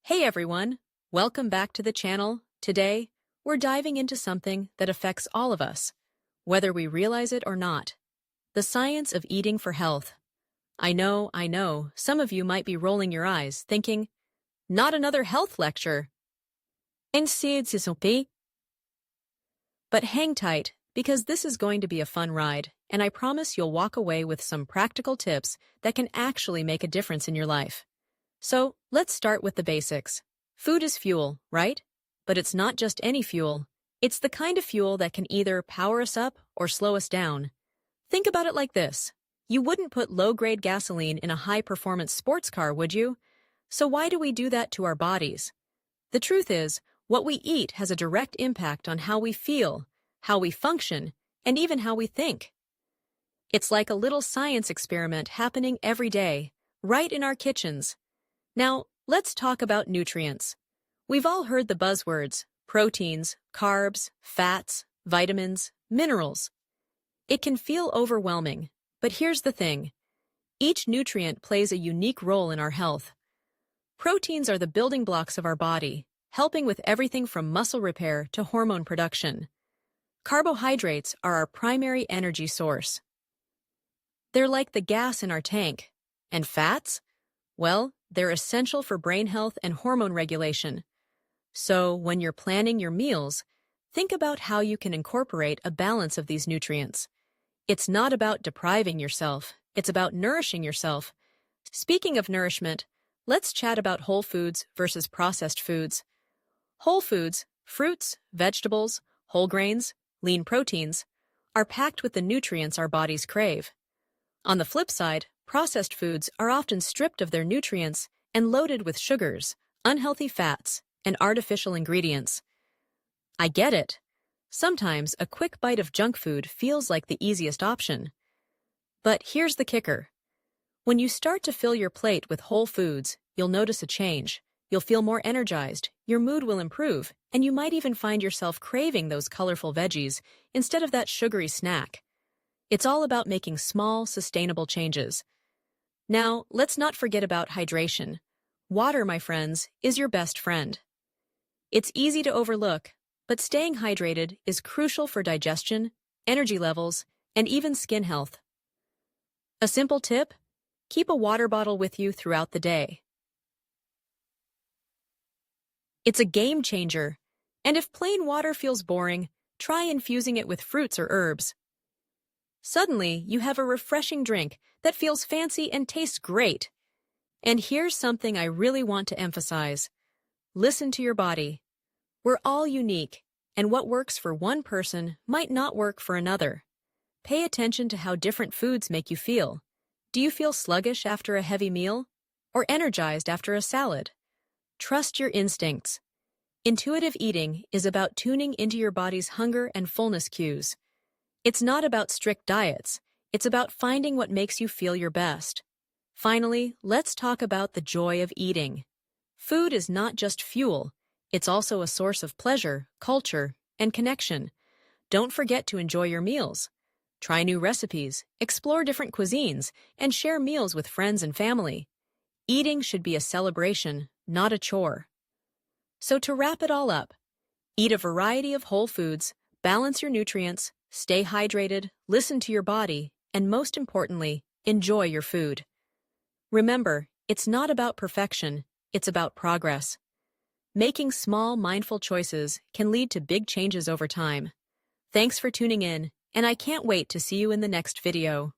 Hey everyone, welcome back to the channel. Today, we're diving into something that affects all of us, whether we realize it or not. The science of eating for health. I know, some of you might be rolling your eyes, thinking, not another health lecture. But hang tight, because this is going to be a fun ride, and I promise you'll walk away with some practical tips that can actually make a difference in your life. So, let's start with the basics. Food is fuel, right? But it's not just any fuel. It's the kind of fuel that can either power us up or slow us down. Think about it like this. You wouldn't put low-grade gasoline in a high-performance sports car, would you? So why do we do that to our bodies? The truth is, what we eat has a direct impact on how we feel, how we function, and even how we think. It's like a little science experiment happening every day, right in our kitchens. Now, let's talk about nutrients. We've all heard the buzzwords: proteins, carbs, fats, vitamins, minerals. It can feel overwhelming, but here's the thing. Each nutrient plays a unique role in our health. Proteins are the building blocks of our body, helping with everything from muscle repair to hormone production. Carbohydrates are our primary energy source. They're like the gas in our tank. And fats? Well, they're essential for brain health and hormone regulation. So, when you're planning your meals, think about how you can incorporate a balance of these nutrients. It's not about depriving yourself, it's about nourishing yourself. Speaking of nourishment, let's chat about whole foods versus processed foods. Whole foods, fruits, vegetables, whole grains, lean proteins, are packed with the nutrients our bodies crave. On the flip side, processed foods are often stripped of their nutrients and loaded with sugars, unhealthy fats, and artificial ingredients. I get it. Sometimes a quick bite of junk food feels like the easiest option. But here's the kicker. When you start to fill your plate with whole foods, you'll notice a change. You'll feel more energized, your mood will improve, and you might even find yourself craving those colorful veggies instead of that sugary snack. It's all about making small, sustainable changes. Now, let's not forget about hydration. Water, my friends, is your best friend. It's easy to overlook, but staying hydrated is crucial for digestion, energy levels, and even skin health. A simple tip: keep a water bottle with you throughout the day. It's a game changer, and if plain water feels boring, try infusing it with fruits or herbs. Suddenly, you have a refreshing drink that feels fancy and tastes great. And here's something I really want to emphasize. Listen to your body. We're all unique, and what works for one person might not work for another. Pay attention to how different foods make you feel. Do you feel sluggish after a heavy meal? Or energized after a salad? Trust your instincts. Intuitive eating is about tuning into your body's hunger and fullness cues. It's not about strict diets. It's about finding what makes you feel your best. Finally, let's talk about the joy of eating. Food is not just fuel. It's also a source of pleasure, culture, and connection. Don't forget to enjoy your meals. Try new recipes, explore different cuisines, and share meals with friends and family. Eating should be a celebration, not a chore. So to wrap it all up, eat a variety of whole foods, balance your nutrients, stay hydrated, listen to your body, and most importantly, enjoy your food. Remember, it's not about perfection, it's about progress. Making small, mindful choices can lead to big changes over time. Thanks for tuning in, and I can't wait to see you in the next video.